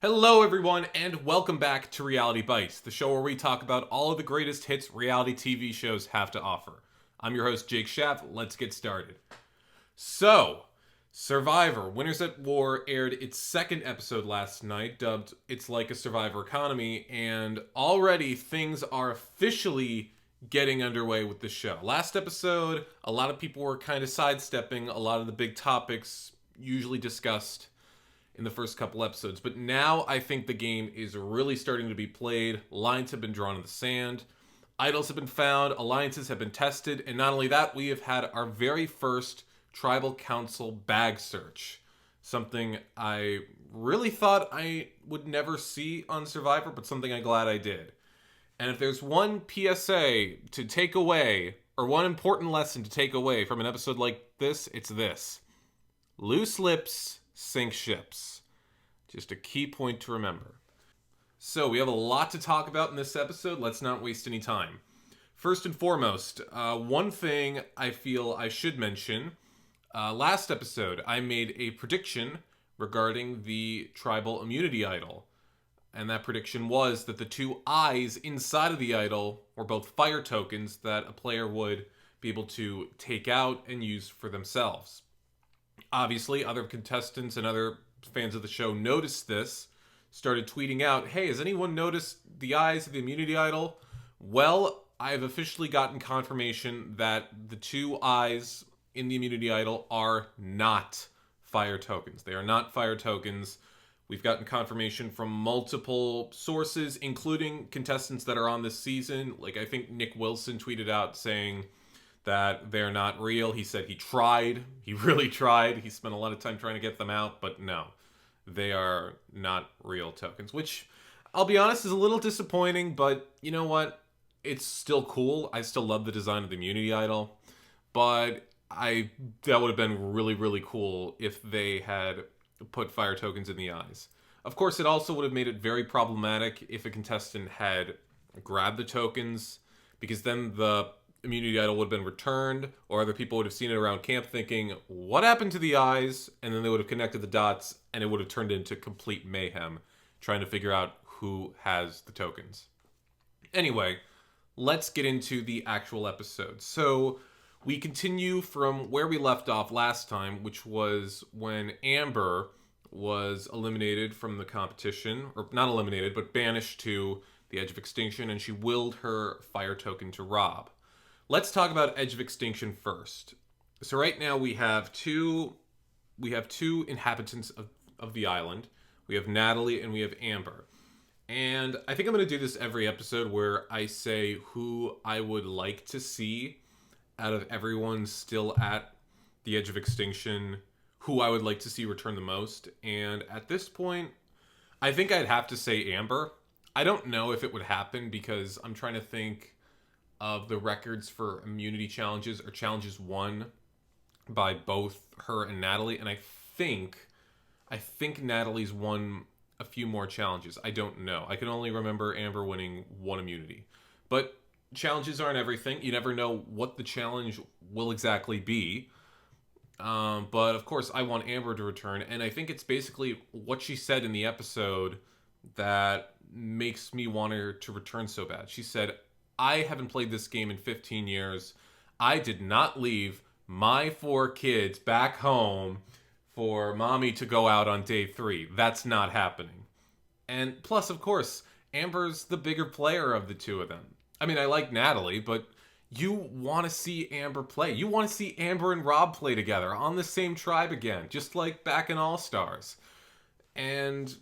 Hello, everyone, and welcome back to Reality Bites, the show where we talk about all of the greatest hits reality TV shows have to offer. I'm your host, Jake Schaff. Let's get started. So, Survivor Winners at War aired its second episode last night, dubbed It's Like a Survivor Economy, and already things are officially getting underway with the show. Last episode, a lot of people were kind of sidestepping a lot of the big topics usually discussed in the first couple episodes. But now I think the game is really starting to be played. Lines have been drawn in the sand. Idols have been found. Alliances have been tested. And not only that, we have had our very first tribal council bag search. Something I really thought I would never see on Survivor, but something I'm glad I did. And if there's one PSA to take away, or one important lesson to take away from an episode like this, it's this. Loose lips sink ships. Just a key point to remember. So we have a lot to talk about in this episode. Let's not waste any time. First and foremost, one thing I feel I should mention. Last episode, I made a prediction regarding the tribal immunity idol. And that prediction was that the two eyes inside of the idol were both fire tokens that a player would be able to take out and use for themselves. Obviously, other contestants and other fans of the show noticed this, started tweeting out, hey, has anyone noticed the eyes of the immunity idol? Well, I've officially gotten confirmation that the two eyes in the immunity idol are not fire tokens. They are not fire tokens. We've gotten confirmation from multiple sources, including contestants that are on this season. Like, I think Nick Wilson tweeted out saying that they're not real. He said he tried. He really tried. He spent a lot of time trying to get them out, but no, they are not real tokens, which I'll be honest is a little disappointing, but you know what? It's still cool. I still love the design of the immunity idol, but that would have been really, really cool if they had put fire tokens in the eyes. Of course, it also would have made it very problematic if a contestant had grabbed the tokens, because then the immunity idol would have been returned, or other people would have seen it around camp thinking, what happened to the eyes? And then they would have connected the dots, and it would have turned into complete mayhem, trying to figure out who has the tokens. Anyway, let's get into the actual episode. So we continue from where we left off last time, which was when Amber was eliminated from the competition, or not eliminated, but banished to the Edge of Extinction, and she willed her fire token to Rob. Let's talk about Edge of Extinction first. So right now we have two inhabitants of the island. We have Natalie and we have Amber. And I think I'm going to do this every episode where I say who I would like to see out of everyone still at the Edge of Extinction, who I would like to see return the most. And at this point, I think I'd have to say Amber. I don't know if it would happen because I'm trying to think of the records for immunity challenges or challenges won by both her and Natalie, and I think Natalie's won a few more challenges. I don't know. I can only remember Amber winning one immunity. But challenges aren't everything. You never know what the challenge will exactly be. But of course, I want Amber to return, and I think it's basically what she said in the episode that makes me want her to return so bad. She said, I haven't played this game in 15 years. I did not leave my 4 kids back home for mommy to go out on day 3. That's not happening. And plus, of course, Amber's the bigger player of the two of them. I mean, I like Natalie, but you want to see Amber play. You want to see Amber and Rob play together on the same tribe again, just like back in All Stars. And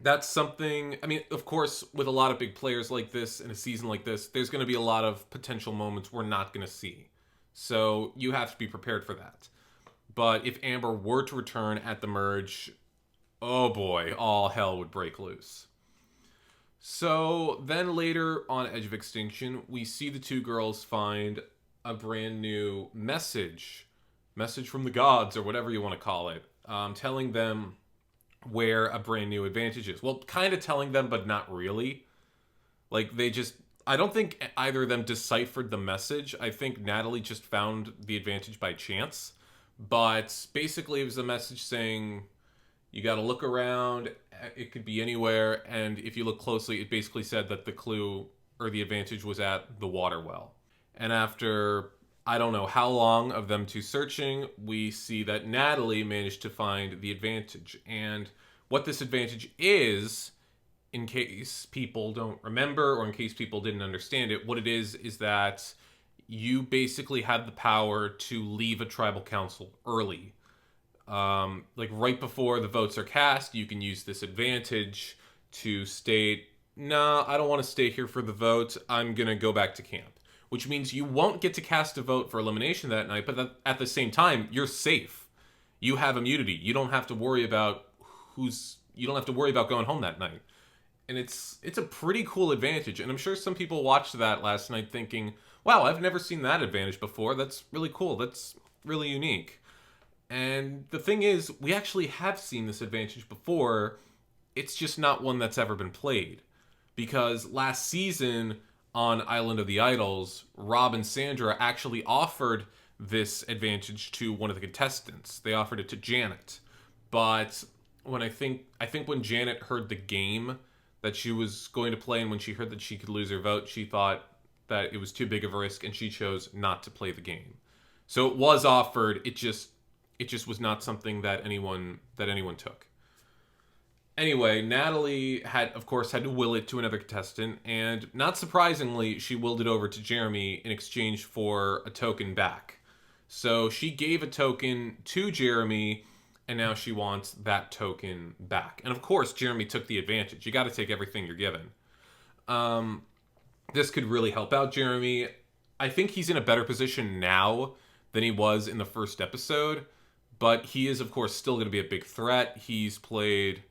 that's something, I mean, of course, with a lot of big players like this in a season like this, there's going to be a lot of potential moments we're not going to see. So you have to be prepared for that. But if Amber were to return at the merge, oh boy, all hell would break loose. So then later on Edge of Extinction, we see the two girls find a brand new message from the gods, or whatever you want to call it, telling them where a brand new advantage is. Well, kind of telling them, but not really. Like, I don't think either of them deciphered the message. I think Natalie just found the advantage by chance. But basically it was a message saying, you got to look around It could be anywhere, and if you look closely, it basically said that the clue or the advantage was at the water well. And after I don't know how long of them two searching, we see that Natalie managed to find the advantage. And what this advantage is, in case people don't remember or in case people didn't understand it, what it is that you basically have the power to leave a tribal council early. Like right before the votes are cast, you can use this advantage to state, nah, I don't want to stay here for the vote. I'm going to go back to camp. Which means you won't get to cast a vote for elimination that night, but at the same time, you're safe. You have immunity. You don't have to worry about going home that night. And it's a pretty cool advantage. And I'm sure some people watched that last night thinking, wow, I've never seen that advantage before. That's really cool. That's really unique. And the thing is, we actually have seen this advantage before. It's just not one that's ever been played. Because last season on Island of the Idols, Rob and Sandra actually offered this advantage to one of the contestants. They offered it to Janet. But when I think when Janet heard the game that she was going to play, and when she heard that she could lose her vote, she thought that it was too big of a risk, and she chose not to play the game. So it was offered, it just was not something that anyone took. Anyway, Natalie had to will it to another contestant, and not surprisingly, she willed it over to Jeremy in exchange for a token back. So she gave a token to Jeremy, and now she wants that token back. And of course, Jeremy took the advantage. You got to take everything you're given. This could really help out Jeremy. I think he's in a better position now than he was in the first episode, but he is, of course, still going to be a big threat. He's played,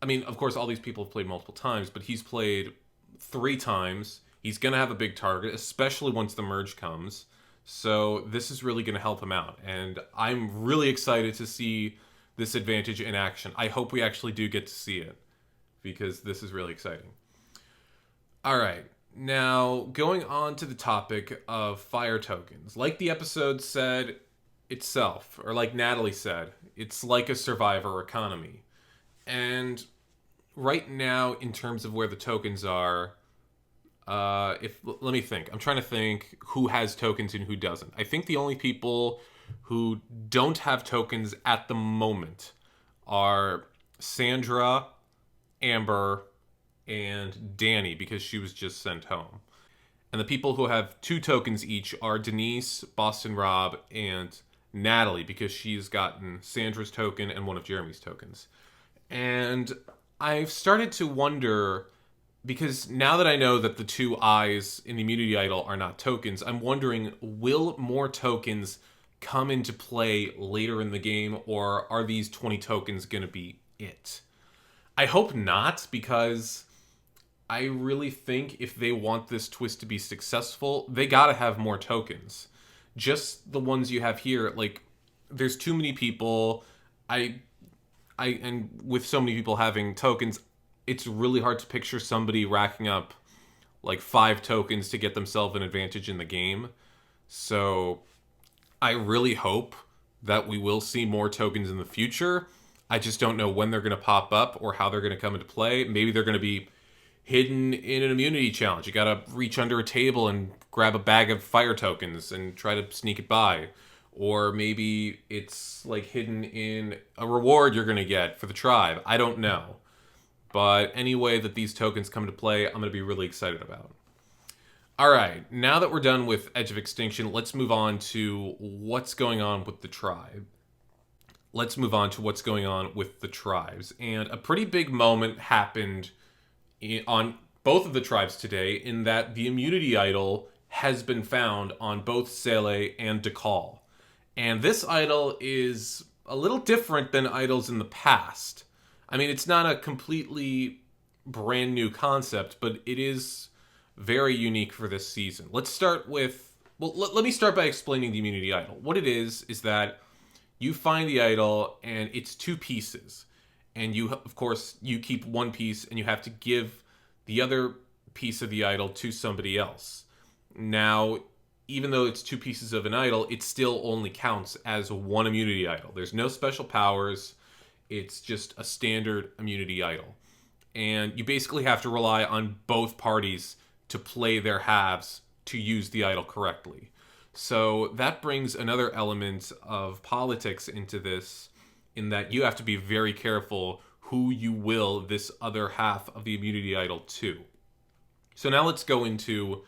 I mean, of course, all these people have played multiple times, but he's played 3 times. He's going to have a big target, especially once the merge comes. So this is really going to help him out. And I'm really excited to see this advantage in action. I hope we actually do get to see it, because this is really exciting. All right. Now, going on to the topic of fire tokens. Like the episode said itself, or like Natalie said, it's like a survivor economy. And right now, in terms of where the tokens are, let me think. I'm trying to think who has tokens and who doesn't. I think the only people who don't have tokens at the moment are Sandra, Amber, and Danny, because she was just sent home. And the people who have 2 tokens each are Denise, Boston Rob, and Natalie, because she's gotten Sandra's token and one of Jeremy's tokens. And I've started to wonder, because now that I know that the 2 eyes in the immunity idol are not tokens, I'm wondering, will more tokens come into play later in the game, or are these 20 tokens going to be it? I hope not, because I really think if they want this twist to be successful, they gotta have more tokens. Just the ones you have here, like, there's too many people. And with so many people having tokens, it's really hard to picture somebody racking up like 5 tokens to get themselves an advantage in the game. So I really hope that we will see more tokens in the future. I just don't know when they're going to pop up or how they're going to come into play. Maybe they're going to be hidden in an immunity challenge. You got to reach under a table and grab a bag of fire tokens and try to sneak it by. Or maybe it's like hidden in a reward you're going to get for the tribe. I don't know. But any way that these tokens come into play, I'm going to be really excited about. All right, now that we're done with Edge of Extinction, let's move on to what's going on with the tribe. Let's move on to what's going on with the tribes. And a pretty big moment happened on both of the tribes today, in that the immunity idol has been found on both Sele and Dakal. And this idol is a little different than idols in the past. I mean, it's not a completely brand new concept, but it is very unique for this season. Let's start with... Well, let me start by explaining the immunity idol. What it is that you find the idol, and it's 2 pieces. And you, of course, you keep one piece, and you have to give the other piece of the idol to somebody else. Now, even though it's 2 pieces of an idol, it still only counts as one immunity idol. There's no special powers. It's just a standard immunity idol. And you basically have to rely on both parties to play their halves to use the idol correctly. So that brings another element of politics into this, in that you have to be very careful who you will this other half of the immunity idol to. So now let's go into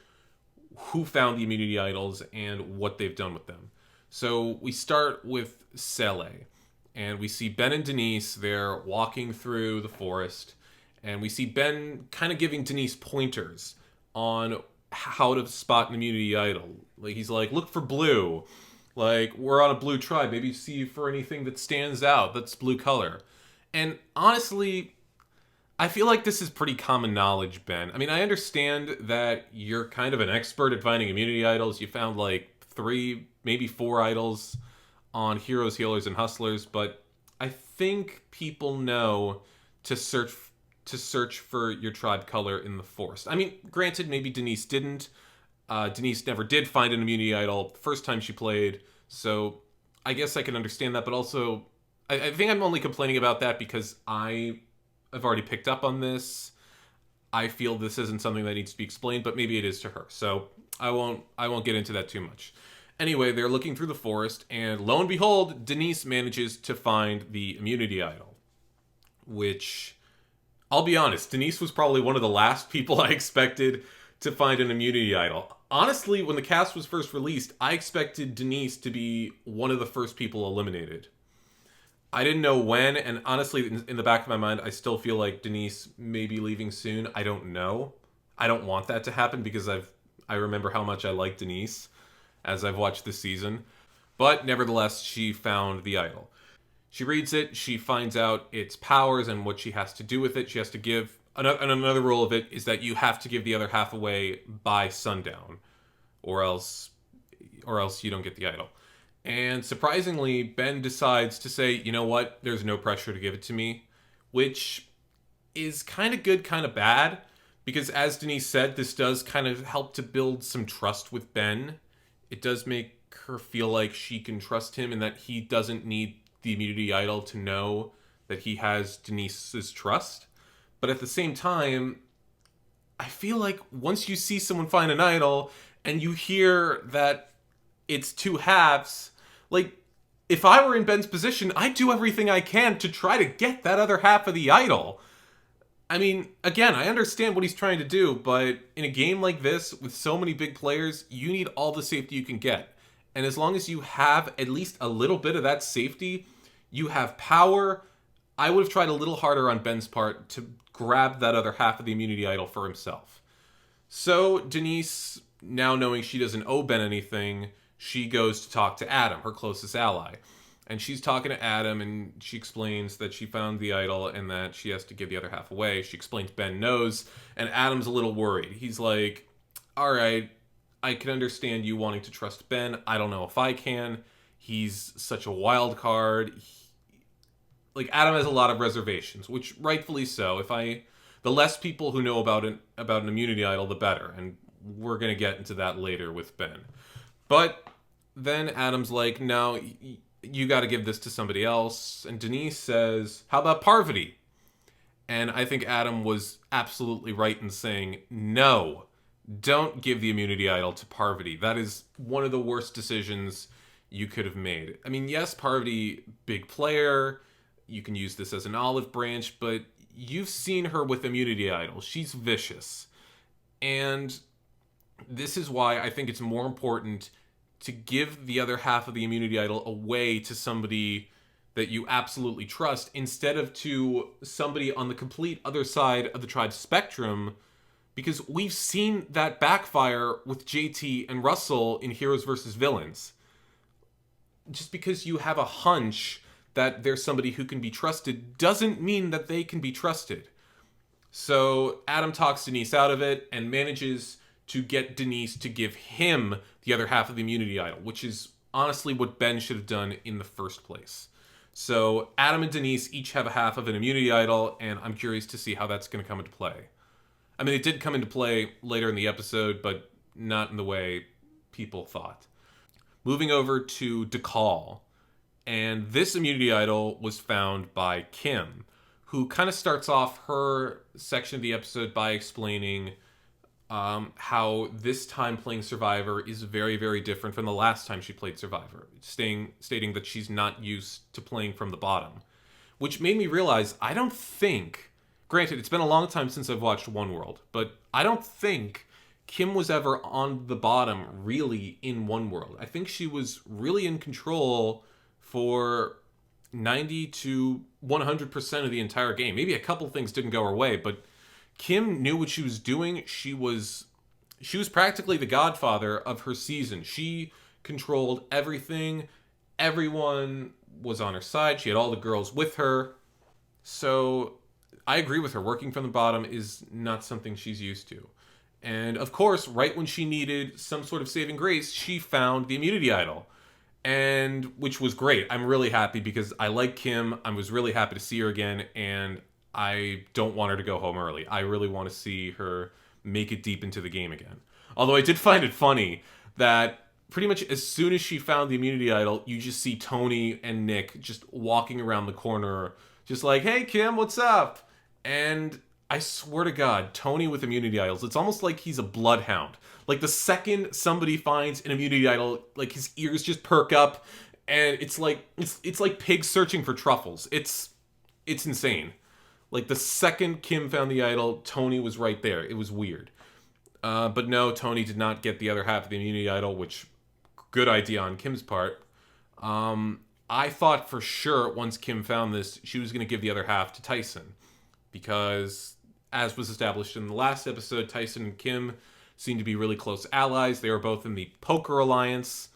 who found the immunity idols and what they've done with them. So we start with Cele, and we see Ben and Denise. They're walking through the forest, and we see Ben kind of giving Denise pointers on how to spot an immunity idol. Like, he's like, look for blue. Like, we're on a blue tribe. Maybe see for anything that stands out that's blue color. And honestly, I feel like this is pretty common knowledge, Ben. I mean, I understand that you're kind of an expert at finding immunity idols. You found like 3, maybe 4 idols on Heroes, Healers, and Hustlers, but I think people know to search for your tribe color in the forest. I mean, granted, maybe Denise didn't. Denise never did find an immunity idol the first time she played, so I guess I can understand that, but also, I think I'm only complaining about that because I've already picked up on this. I feel this isn't something that needs to be explained, but maybe it is to her, so I won't get into that too much. Anyway, they're looking through the forest, and lo and behold, Denise manages to find the immunity idol, which, I'll be honest, Denise was probably one of the last people I expected to find an immunity idol. Honestly, when the cast was first released, I expected Denise to be one of the first people eliminated. I didn't know when, and honestly, in the back of my mind, I still feel like Denise may be leaving soon. I don't know. I don't want that to happen because I remember how much I like Denise as I've watched this season. But nevertheless, she found the idol. She reads it, she finds out its powers and what she has to do with it. She has to give... Another rule of it is that you have to give the other half away by sundown, or else you don't get the idol. And surprisingly, Ben decides to say, you know what, there's no pressure to give it to me, which is kind of good, kind of bad, because as Denise said, this does kind of help to build some trust with Ben. It does make her feel like she can trust him and that he doesn't need the immunity idol to know that he has Denise's trust. But at the same time, I feel like once you see someone find an idol and you hear that it's 2 halves, like, if I were in Ben's position, I'd do everything I can to try to get that other half of the idol. I mean, again, I understand what he's trying to do, but in a game like this, with so many big players, you need all the safety you can get. And as long as you have at least a little bit of that safety, you have power. I would have tried a little harder on Ben's part to grab that other half of the immunity idol for himself. So Denise, now knowing she doesn't owe Ben anything, she goes to talk to Adam, her closest ally. And she's talking to Adam, and she explains that she found the idol and that she has to give the other half away. She explains Ben knows, and Adam's a little worried. He's like, all right, I can understand you wanting to trust Ben. I don't know if I can. He's such a wild card. Like, Adam has a lot of reservations, which rightfully so. The less people who know about an immunity idol, the better. And we're going to get into that later with Ben. But then Adam's like, no, you got to give this to somebody else. And Denise says, how about Parvati? And I think Adam was absolutely right in saying, no, don't give the immunity idol to Parvati. That is one of the worst decisions you could have made. I mean, yes, Parvati, big player. You can use this as an olive branch, but you've seen her with immunity idols. She's vicious. And this is why I think it's more important to give the other half of the immunity idol away to somebody that you absolutely trust instead of to somebody on the complete other side of the tribe spectrum, because we've seen that backfire with JT and Russell in Heroes vs. Villains. Just because you have a hunch that there's somebody who can be trusted doesn't mean that they can be trusted. So Adam talks Denise out of it and manages to get Denise to give him the other half of the immunity idol, which is honestly what Ben should have done in the first place. So Adam and Denise each have a half of an immunity idol, and I'm curious to see how that's going to come into play. I mean, it did come into play later in the episode, but not in the way people thought. Moving over to DeCall. And this immunity idol was found by Kim, who kind of starts off her section of the episode by explaining how this time playing Survivor is very, very different from the last time she played Survivor, stating that she's not used to playing from the bottom, which made me realize I don't think, granted, it's been a long time since I've watched One World, but I don't think Kim was ever on the bottom really in One World. I think she was really in control for 90 to 100% of the entire game. Maybe a couple things didn't go her way, but Kim knew what she was doing. She was practically the godfather of her season. She controlled everything. Everyone was on her side. She had all the girls with her. So I agree with her. Working from the bottom is not something she's used to. And of course, right when she needed some sort of saving grace, she found the immunity idol. And which was great. I'm really happy because I like Kim. I was really happy to see her again, and I don't want her to go home early. I really want to see her make it deep into the game again. Although I did find it funny that pretty much as soon as she found the immunity idol, you just see Tony and Nick just walking around the corner, just like, "Hey Kim, what's up?" And I swear to God, Tony with immunity idols, it's almost like he's a bloodhound. Like the second somebody finds an immunity idol, like his ears just perk up, and it's like pigs searching for truffles. It's insane. Like the second Kim found the idol, Tony was right there. It was weird. But no, Tony did not get the other half of the immunity idol, which good idea on Kim's part. I thought for sure once Kim found this, she was going to give the other half to Tyson, because as was established in the last episode, Tyson and Kim seem to be really close allies. They were both in the Poker Alliance.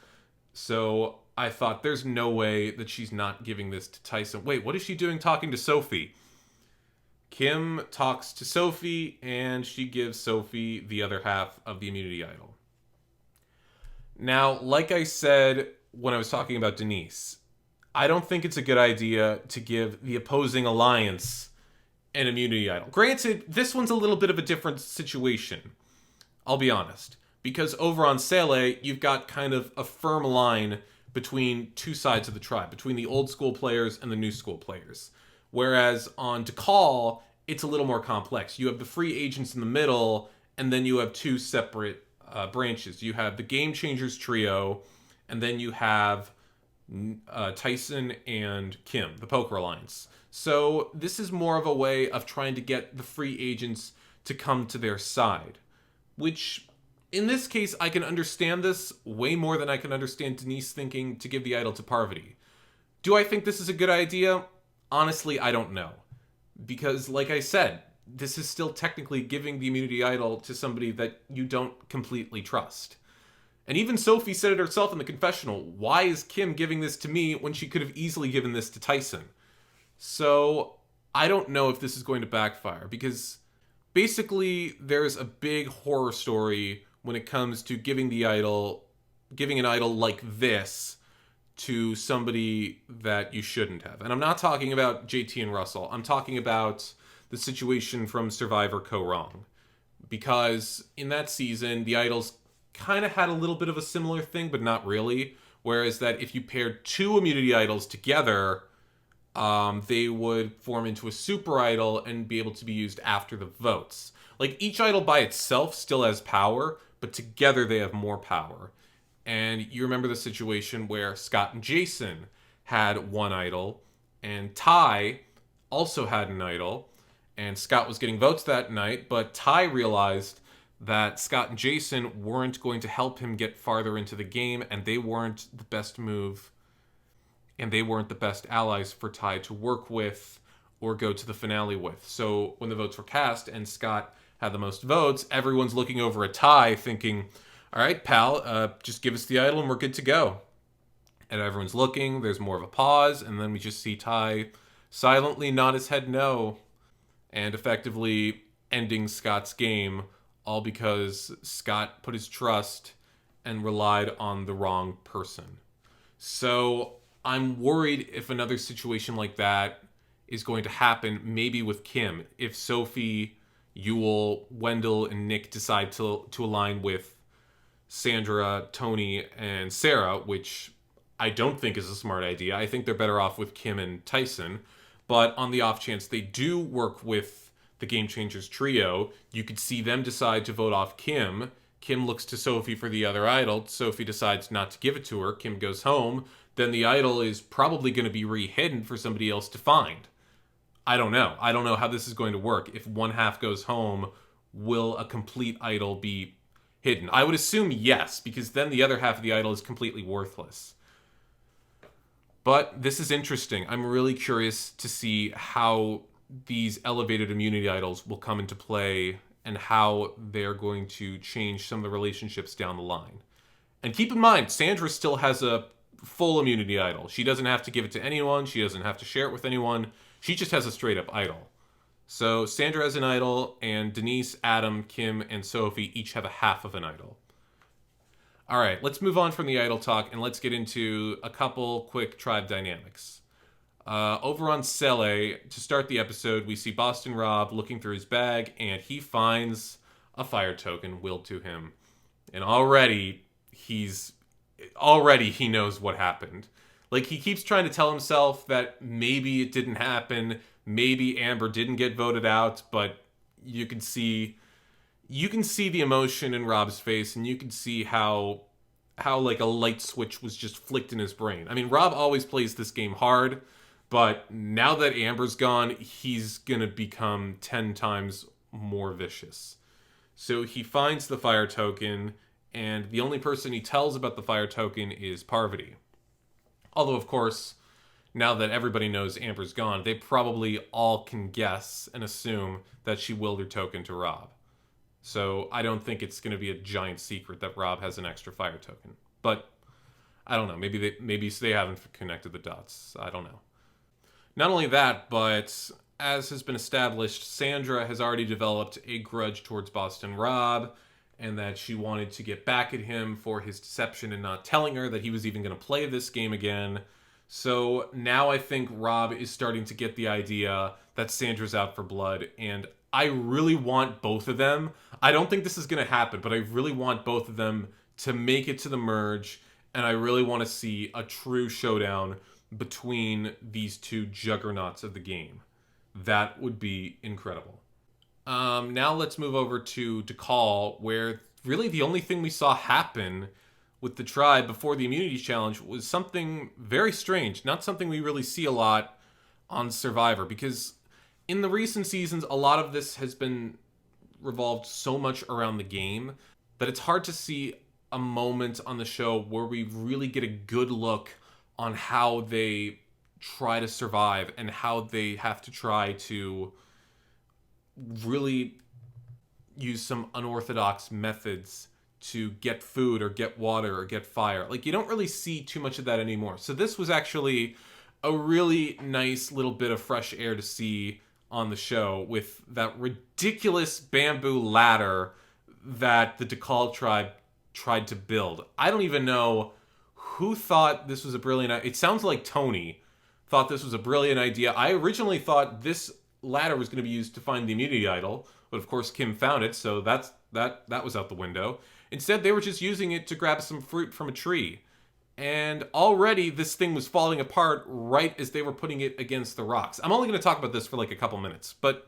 So I thought there's no way that she's not giving this to Tyson. Wait, what is she doing talking to Sophie? Kim talks to Sophie, and she gives Sophie the other half of the immunity idol. Now, like I said when I was talking about Denise, I don't think it's a good idea to give the opposing alliance an immunity idol. Granted, this one's a little bit of a different situation, I'll be honest, because over on Sele, you've got kind of a firm line between two sides of the tribe, between the old school players and the new school players. Whereas on Tikal, it's a little more complex. You have the free agents in the middle, and then you have two separate branches. You have the Game Changers trio, and then you have Tyson and Kim, the Poker Alliance. So this is more of a way of trying to get the free agents to come to their side, which in this case, I can understand this way more than I can understand Denise thinking to give the idol to Parvati. Do I think this is a good idea? Honestly, I don't know. Because, like I said, this is still technically giving the immunity idol to somebody that you don't completely trust. And even Sophie said it herself in the confessional. Why is Kim giving this to me when she could have easily given this to Tyson? So, I don't know if this is going to backfire, because basically there's a big horror story when it comes to giving an idol like this to somebody that you shouldn't have. And I'm not talking about JT and Russell. I'm talking about the situation from Survivor Go Wrong. Because in that season, the idols kind of had a little bit of a similar thing, but not really. Whereas that if you paired two immunity idols together, they would form into a super idol and be able to be used after the votes. Like, each idol by itself still has power, but together they have more power. And you remember the situation where Scott and Jason had one idol, and Ty also had an idol, and Scott was getting votes that night, but Ty realized that Scott and Jason weren't going to help him get farther into the game, and they weren't the best move, and they weren't the best allies for Ty to work with or go to the finale with. So when the votes were cast and Scott had the most votes, everyone's looking over at Ty thinking, all right, pal, just give us the idol and we're good to go. And everyone's looking, there's more of a pause, and then we just see Ty silently nod his head no, and effectively ending Scott's game, all because Scott put his trust and relied on the wrong person. So I'm worried if another situation like that is going to happen, maybe with Kim, if Sophie, Yul, Wendell, and Nick decide to align with Sandra, Tony, and Sarah, which I don't think is a smart idea. I think they're better off with Kim and Tyson. But on the off chance they do work with the Game Changers trio, you could see them decide to vote off Kim. Kim looks to Sophie for the other idol. Sophie decides not to give it to her. Kim goes home. Then the idol is probably going to be re-hidden for somebody else to find. I don't know. I don't know how this is going to work. If one half goes home, will a complete idol be hidden? I would assume yes, because then the other half of the idol is completely worthless. But this is interesting. I'm really curious to see how these elevated immunity idols will come into play and how they're going to change some of the relationships down the line. And keep in mind, Sandra still has a full immunity idol. She doesn't have to give it to anyone. She doesn't have to share it with anyone. She just has a straight up idol. So Sandra has an idol, and Denise, Adam, Kim, and Sophie each have a half of an idol. All right, let's move on from the idol talk, and let's get into a couple quick tribe dynamics. Over on Cele, to start the episode, we see Boston Rob looking through his bag, and he finds a fire token willed to him. And already he knows what happened. Like, he keeps trying to tell himself that maybe it didn't happen, maybe Amber didn't get voted out, but you can see the emotion in Rob's face, and you can see how like a light switch was just flicked in his brain. I mean, Rob always plays this game hard, but now that Amber's gone, he's gonna become 10 times more vicious. So he finds the fire token, and the only person he tells about the fire token is Parvati. Although, of course, now that everybody knows Amber's gone, they probably all can guess and assume that she willed her token to Rob. So I don't think it's going to be a giant secret that Rob has an extra fire token. But I don't know. Maybe they haven't connected the dots. I don't know. Not only that, but as has been established, Sandra has already developed a grudge towards Boston Rob, and that she wanted to get back at him for his deception and not telling her that he was even going to play this game again. So now I think Rob is starting to get the idea that Sandra's out for blood, and I really want both of them. I don't think this is going to happen, but I really want both of them to make it to the merge, and I really want to see a true showdown between these two juggernauts of the game. That would be incredible. Now let's move over to DeCall, where really the only thing we saw happen with the tribe before the immunity challenge was something very strange. Not something we really see a lot on Survivor, because in the recent seasons, a lot of this has been revolved so much around the game that it's hard to see a moment on the show where we really get a good look on how they try to survive and how they have to try to really use some unorthodox methods to get food or get water or get fire. Like, you don't really see too much of that anymore. So this was actually a really nice little bit of fresh air to see on the show, with that ridiculous bamboo ladder that the DeCall tribe tried to build. I don't even know who thought this was a brilliant idea. It sounds like Tony thought this was a brilliant idea. I originally thought this ladder was going to be used to find the immunity idol, but of course Kim found it, so that was out the window. Instead, they were just using it to grab some fruit from a tree. And already this thing was falling apart right as they were putting it against the rocks. I'm only going to talk about this for like a couple minutes, but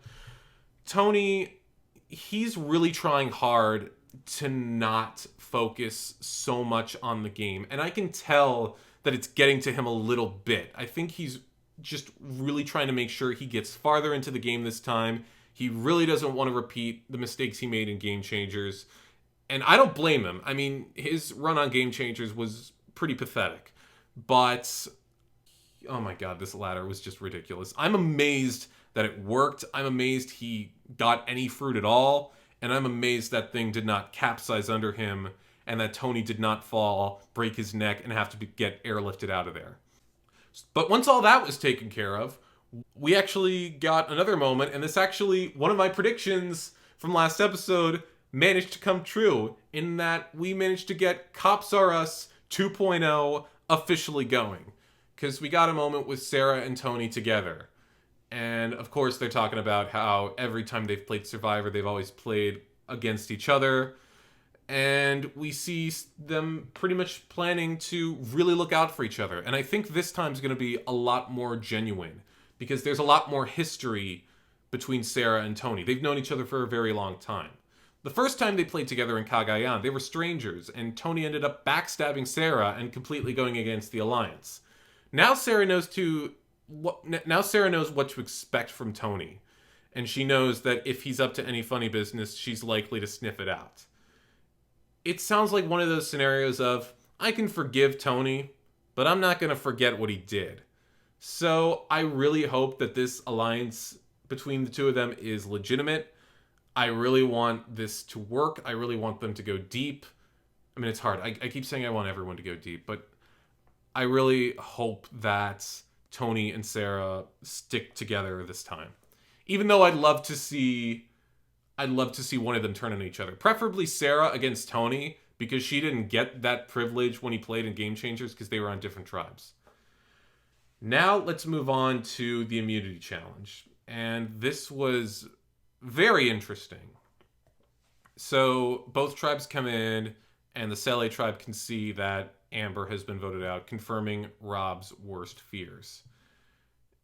Tony, he's really trying hard to not focus so much on the game. And I can tell that it's getting to him a little bit. I think he's just really trying to make sure he gets farther into the game this time. He really doesn't want to repeat the mistakes he made in Game Changers. And I don't blame him. I mean, his run on Game Changers was pretty pathetic. But, oh my god, this ladder was just ridiculous. I'm amazed that it worked. I'm amazed he got any fruit at all. And I'm amazed that thing did not capsize under him and that Tony did not fall, break his neck, and have to get airlifted out of there. But once all that was taken care of, we actually got another moment, and this actually, one of my predictions from last episode managed to come true, in that we managed to get Cops R Us 2.0 officially going. Because we got a moment with Sarah and Tony together. And of course they're talking about how every time they've played Survivor, they've always played against each other. And we see them pretty much planning to really look out for each other. And I think this time's going to be a lot more genuine because there's a lot more history between Sarah and Tony. They've known each other for a very long time. The first time they played together in Cagayan, they were strangers, and Tony ended up backstabbing Sarah and completely going against the alliance. Now Sarah knows what to expect from Tony, and she knows that if he's up to any funny business, she's likely to sniff it out. It sounds like one of those scenarios of, I can forgive Tony, but I'm not going to forget what he did. So I really hope that this alliance between the two of them is legitimate. I really want this to work. I really want them to go deep. I mean, it's hard. I keep saying I want everyone to go deep, but I really hope that Tony and Sarah stick together this time. Even though I'd love to see one of them turn on each other. Preferably Sarah against Tony, because she didn't get that privilege when he played in Game Changers because they were on different tribes. Now let's move on to the immunity challenge. And this was very interesting. So both tribes come in, and the Saleh tribe can see that Amber has been voted out, confirming Rob's worst fears.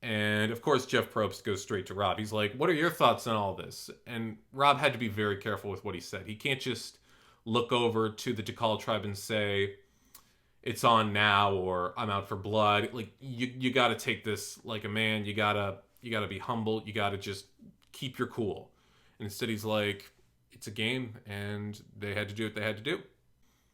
And of course, Jeff Probst goes straight to Rob. He's like, what are your thoughts on all this? And Rob had to be very careful with what he said. He can't just look over to the Dakal tribe and say, it's on now, or I'm out for blood. Like, you got to take this like a man. You gotta be humble. You got to just keep your cool. And instead he's like, it's a game, and they had to do what they had to do.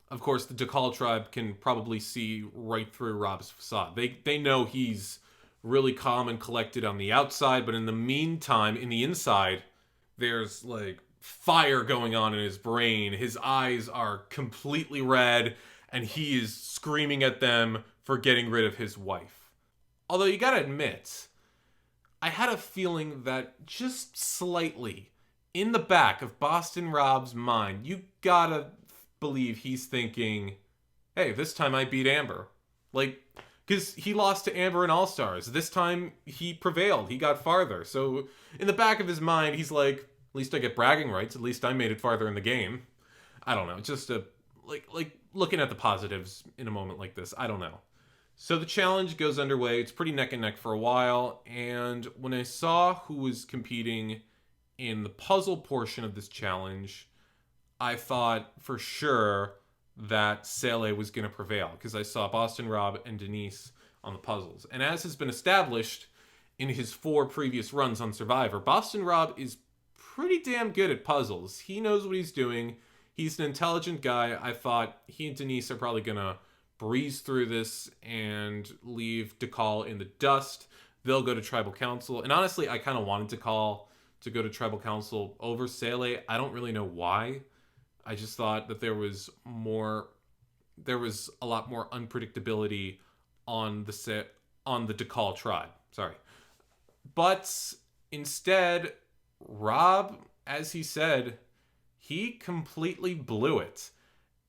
Of course, the Dakal tribe can probably see right through Rob's facade. They know he's really calm and collected on the outside, but in the meantime, in the inside, there's like fire going on in his brain. His eyes are completely red, and he is screaming at them for getting rid of his wife. Although you gotta admit, I had a feeling that just slightly in the back of Boston Rob's mind, you gotta believe he's thinking, hey, this time I beat Amber. Like, because he lost to Amber in All-Stars. This time he prevailed. He got farther. So in the back of his mind, he's like, at least I get bragging rights. At least I made it farther in the game. I don't know. Just a like looking at the positives in a moment like this. I don't know. So the challenge goes underway. It's pretty neck and neck for a while. And when I saw who was competing in the puzzle portion of this challenge, I thought for sure that Saleh was going to prevail, because I saw Boston Rob and Denise on the puzzles. And as has been established in his 4 previous runs on Survivor, Boston Rob is pretty damn good at puzzles. He knows what he's doing. He's an intelligent guy. I thought he and Denise are probably going to breeze through this and leave Dakal in the dust. They'll go to Tribal Council. And honestly, I kind of wanted Dakal to go to Tribal Council over Saleh. I don't really know why. I just thought that there was a lot more unpredictability on the Dakal tribe. Sorry. But instead, Rob, as he said, he completely blew it.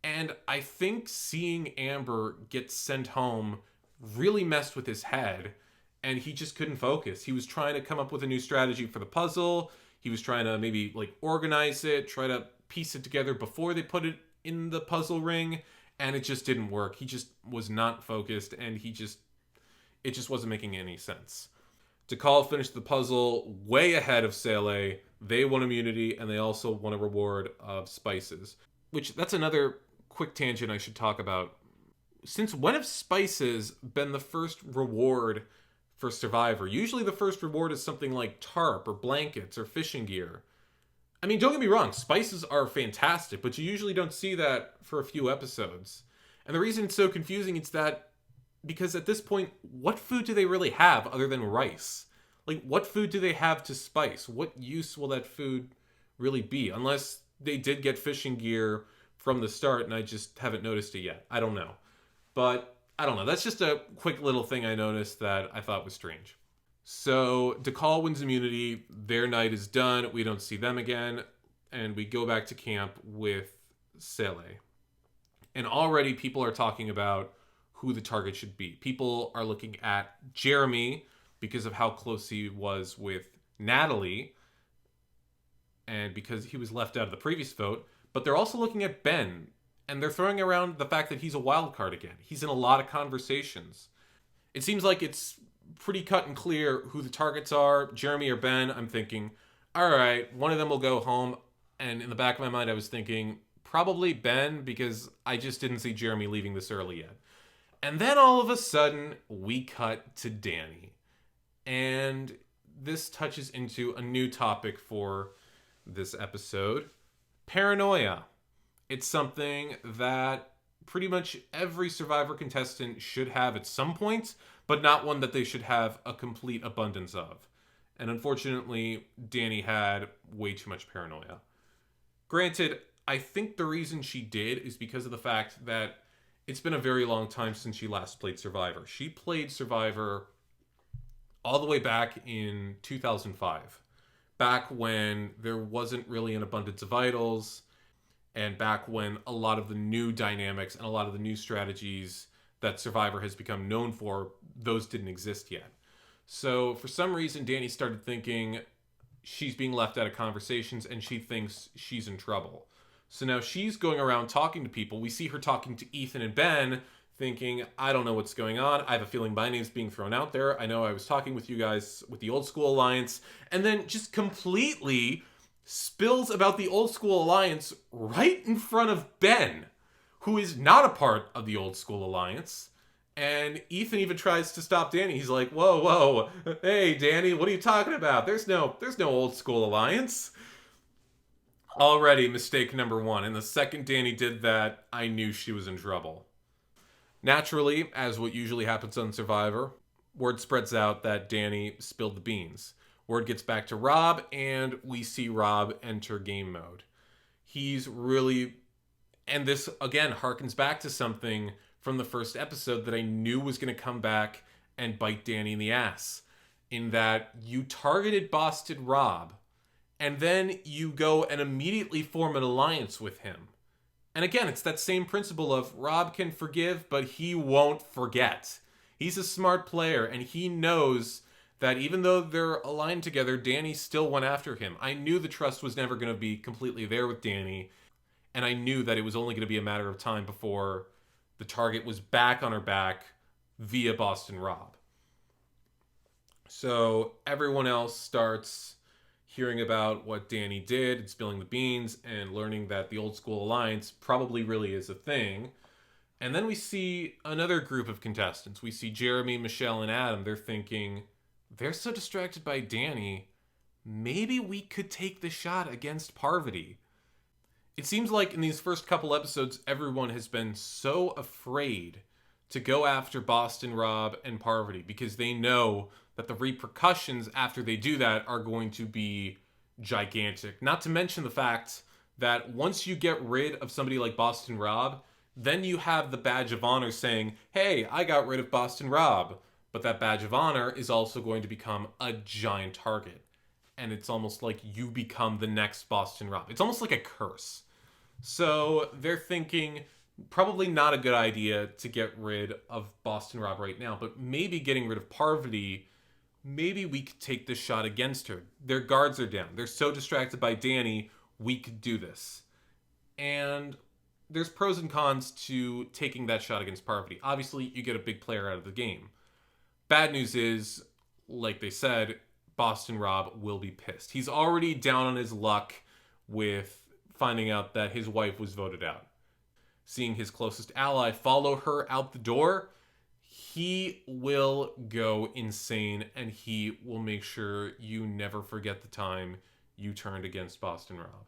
And I think seeing Amber get sent home really messed with his head, and he just couldn't focus. He was trying to come up with a new strategy for the puzzle. He was trying to maybe like organize it, try to piece it together before they put it in the puzzle ring, and it just didn't work. He just was not focused, and it just wasn't making any sense. Dakal finished the puzzle way ahead of Saleh. They won immunity, and they also won a reward of spices. Which, that's another quick tangent I should talk about. Since when have spices been the first reward for Survivor? Usually the first reward is something like tarp or blankets or fishing gear. I mean, don't get me wrong, spices are fantastic, but you usually don't see that for a few episodes. And the reason it's so confusing is that because at this point, what food do they really have other than rice? Like, what food do they have to spice? What use will that food really be? Unless they did get fishing gear from the start and I just haven't noticed it yet. I don't know. But, I don't know. That's just a quick little thing I noticed that I thought was strange. So, Dakal wins immunity. Their night is done. We don't see them again. And we go back to camp with Saleh. And already people are talking about who the target should be. People are looking at Jeremy because of how close he was with Natalie, and because he was left out of the previous vote. But they're also looking at Ben, and they're throwing around the fact that he's a wild card again. He's in a lot of conversations. It seems like it's pretty cut and clear who the targets are, Jeremy or Ben. I'm thinking, all right, one of them will go home. And in the back of my mind, I was thinking, probably Ben, because I just didn't see Jeremy leaving this early yet. And then all of a sudden, we cut to Danny. And this touches into a new topic for this episode. Paranoia. It's something that pretty much every Survivor contestant should have at some point, but not one that they should have a complete abundance of. And unfortunately, Danny had way too much paranoia. Granted, I think the reason she did is because of the fact that it's been a very long time since she last played Survivor. She played Survivor all the way back in 2005. Back when there wasn't really an abundance of idols, and back when a lot of the new dynamics and a lot of the new strategies that Survivor has become known for, those didn't exist yet. So for some reason, Danny started thinking she's being left out of conversations and she thinks she's in trouble. So now she's going around talking to people. We see her talking to Ethan and Ben, thinking, I don't know what's going on. I have a feeling my name's being thrown out there. I know I was talking with you guys with the Old School Alliance, and then just completely spills about the Old School Alliance right in front of Ben, who is not a part of the Old School Alliance. And Ethan even tries to stop Danny. He's like, whoa, hey, Danny, what are you talking about? There's no Old School Alliance. Already mistake number one. And the second Danny did that, I knew she was in trouble. Naturally, as what usually happens on Survivor, word spreads out that Danny spilled the beans. Word gets back to Rob, and we see Rob enter game mode. He's really... And this, again, harkens back to something from the first episode that I knew was going to come back and bite Danny in the ass. In that you targeted Boston Rob, and then you go and immediately form an alliance with him. And again, it's that same principle of Rob can forgive, but he won't forget. He's a smart player, and he knows that even though they're aligned together, Danny still went after him. I knew the trust was never going to be completely there with Danny, and I knew that it was only going to be a matter of time before the target was back on her back via Boston Rob. So everyone else starts hearing about what Danny did and spilling the beans and learning that the Old School Alliance probably really is a thing. And then we see another group of contestants. We see Jeremy, Michelle, and Adam. They're thinking, they're so distracted by Danny, maybe we could take the shot against Parvati. It seems like in these first couple episodes, everyone has been so afraid to go after Boston Rob and Parvati because they know that the repercussions after they do that are going to be gigantic. Not to mention the fact that once you get rid of somebody like Boston Rob, then you have the badge of honor saying, hey, I got rid of Boston Rob. But that badge of honor is also going to become a giant target. And it's almost like you become the next Boston Rob. It's almost like a curse. So they're thinking probably not a good idea to get rid of Boston Rob right now, but maybe getting rid of Parvati, maybe we could take this shot against her. Their guards are down. They're so distracted by Danny, we could do this. And there's pros and cons to taking that shot against Parvati. Obviously, you get a big player out of the game. Bad news is, like they said, Boston Rob will be pissed. He's already down on his luck with finding out that his wife was voted out. Seeing his closest ally follow her out the door, he will go insane and he will make sure you never forget the time you turned against Boston Rob.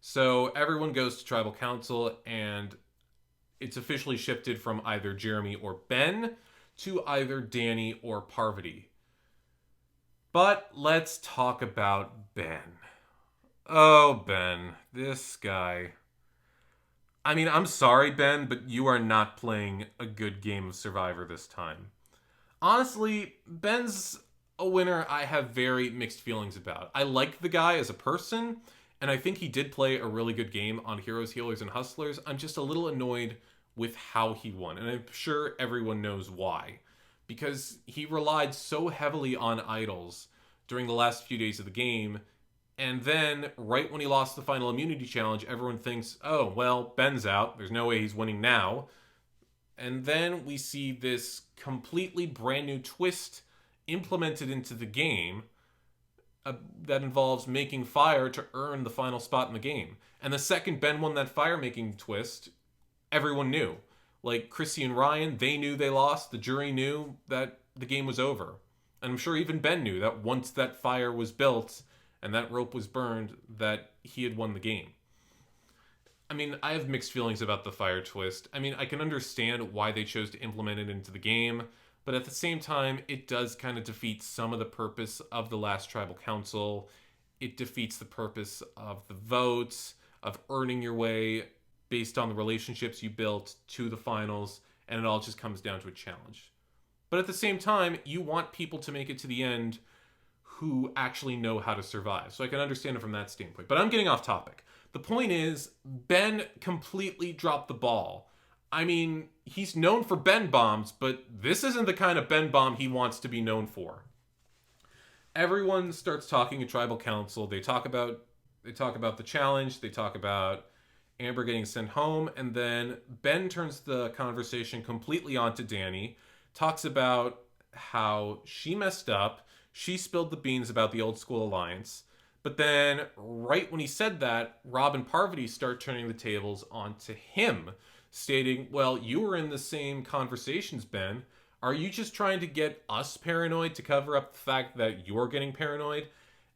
So everyone goes to tribal council and it's officially shifted from either Jeremy or Ben to either Danny or Parvati. But let's talk about Ben. Oh, Ben, this guy. I mean, I'm sorry, Ben, but you are not playing a good game of Survivor this time. Honestly, Ben's a winner I have very mixed feelings about. I like the guy as a person, and I think he did play a really good game on Heroes, Healers, and Hustlers. I'm just a little annoyed with how he won, and I'm sure everyone knows why. Because he relied so heavily on idols during the last few days of the game, And then, right when he lost the final immunity challenge, everyone thinks, oh, well, Ben's out. There's no way he's winning now. And then we see this completely brand new twist implemented into the game that involves making fire to earn the final spot in the game. And the second Ben won that fire making twist, everyone knew. Like Chrissy and Ryan, they knew they lost. The jury knew that the game was over. And I'm sure even Ben knew that once that fire was built and that rope was burned, that he had won the game. I mean, I have mixed feelings about the fire twist. I mean, I can understand why they chose to implement it into the game, but at the same time, it does kind of defeat some of the purpose of the last tribal council. It defeats the purpose of the votes, of earning your way based on the relationships you built to the finals, and it all just comes down to a challenge. But at the same time, you want people to make it to the end who actually know how to survive. So I can understand it from that standpoint. But I'm getting off topic. The point is, Ben completely dropped the ball. I mean, he's known for Ben bombs, but this isn't the kind of Ben bomb he wants to be known for. Everyone starts talking at tribal council. They talk about the challenge. They talk about Amber getting sent home, and then Ben turns the conversation completely onto Danny, talks about how she messed up, she spilled the beans about the old school alliance, but then right when he said that, Rob and Parvati start turning the tables onto him, stating, well, you were in the same conversations, Ben. Are you just trying to get us paranoid to cover up the fact that you're getting paranoid?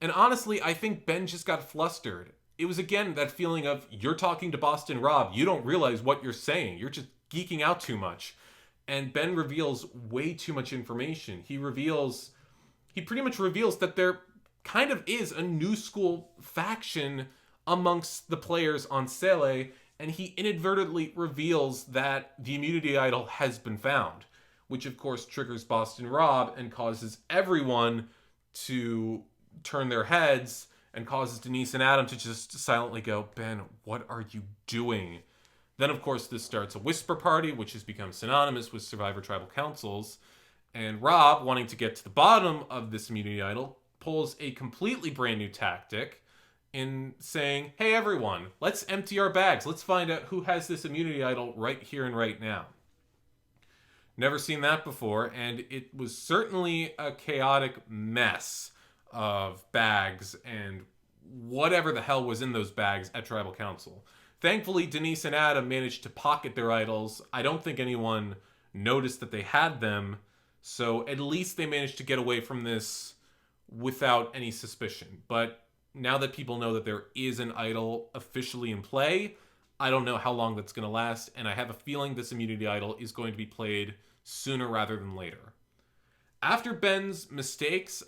And honestly, I think Ben just got flustered. It was, again, that feeling of, you're talking to Boston Rob. You don't realize what you're saying. You're just geeking out too much. And Ben reveals way too much information. He pretty much reveals that there kind of is a new school faction amongst the players on Sele, and he inadvertently reveals that the immunity idol has been found, which of course triggers Boston Rob and causes everyone to turn their heads and causes Denise and Adam to just silently go, Ben, what are you doing? Then, of course, this starts a whisper party, which has become synonymous with Survivor Tribal Councils. And Rob, wanting to get to the bottom of this immunity idol, pulls a completely brand new tactic in saying, hey, everyone, let's empty our bags. Let's find out who has this immunity idol right here and right now. Never seen that before, and it was certainly a chaotic mess of bags and whatever the hell was in those bags at Tribal Council. Thankfully, Denise and Adam managed to pocket their idols. I don't think anyone noticed that they had them, so at least they managed to get away from this without any suspicion. But now that people know that there is an idol officially in play, I don't know how long that's going to last, and I have a feeling this immunity idol is going to be played sooner rather than later. After Ben's mistakes,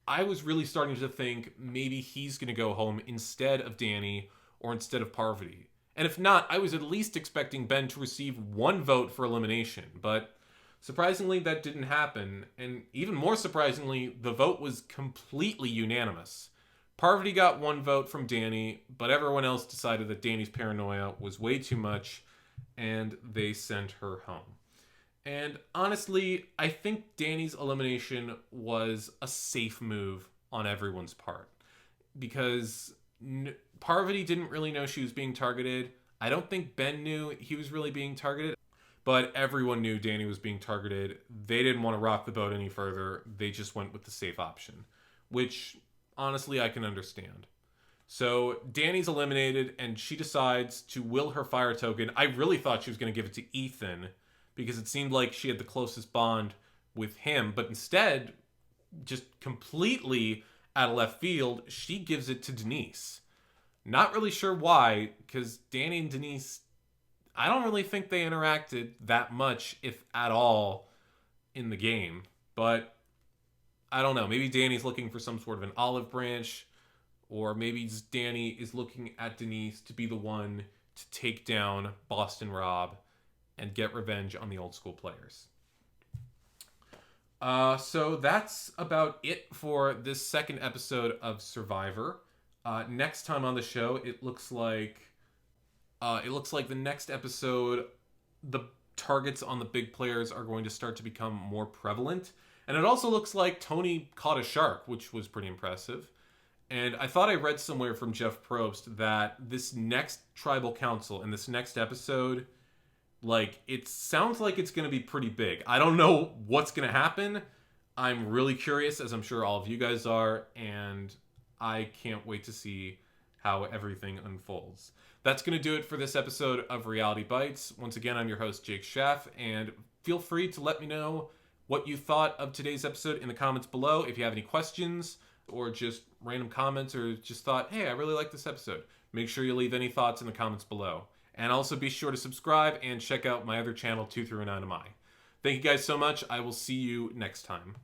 I was really starting to think maybe he's going to go home instead of Danny or instead of Parvati. And if not, I was at least expecting Ben to receive one vote for elimination, but surprisingly that didn't happen, and even more surprisingly, the vote was completely unanimous. Parvati got one vote from Danny, but everyone else decided that Danny's paranoia was way too much, and they sent her home. And honestly, I think Danny's elimination was a safe move on everyone's part, because Parvati didn't really know she was being targeted. I don't think Ben knew he was really being targeted, but everyone knew Danny was being targeted. They didn't want to rock the boat any further. They just went with the safe option, which honestly I can understand. So Danny's eliminated, and she decides to will her fire token. I really thought she was going to give it to Ethan, because it seemed like she had the closest bond with him, but instead, just completely out of left field, she gives it to Denise. Not really sure why, because Danny and Denise, I don't really think they interacted that much, if at all, in the game. But I don't know. Maybe Danny's looking for some sort of an olive branch, or maybe Danny is looking at Denise to be the one to take down Boston Rob and get revenge on the old school players. So that's about it for this second episode of Survivor. Next time on the show, it looks like the next episode, the targets on the big players are going to start to become more prevalent. And it also looks like Tony caught a shark, which was pretty impressive. And I thought I read somewhere from Jeff Probst that this next tribal council in this next episode, like, it sounds like it's going to be pretty big. I don't know what's going to happen. I'm really curious, as I'm sure all of you guys are, and I can't wait to see how everything unfolds. That's going to do it for this episode of Reality Bites. Once again, I'm your host, Jake Schaff, and feel free to let me know what you thought of today's episode in the comments below. If you have any questions or just random comments or just thought, hey, I really like this episode, make sure you leave any thoughts in the comments below. And also be sure to subscribe and check out my other channel, 2 through 9 of My. Thank you guys so much. I will see you next time.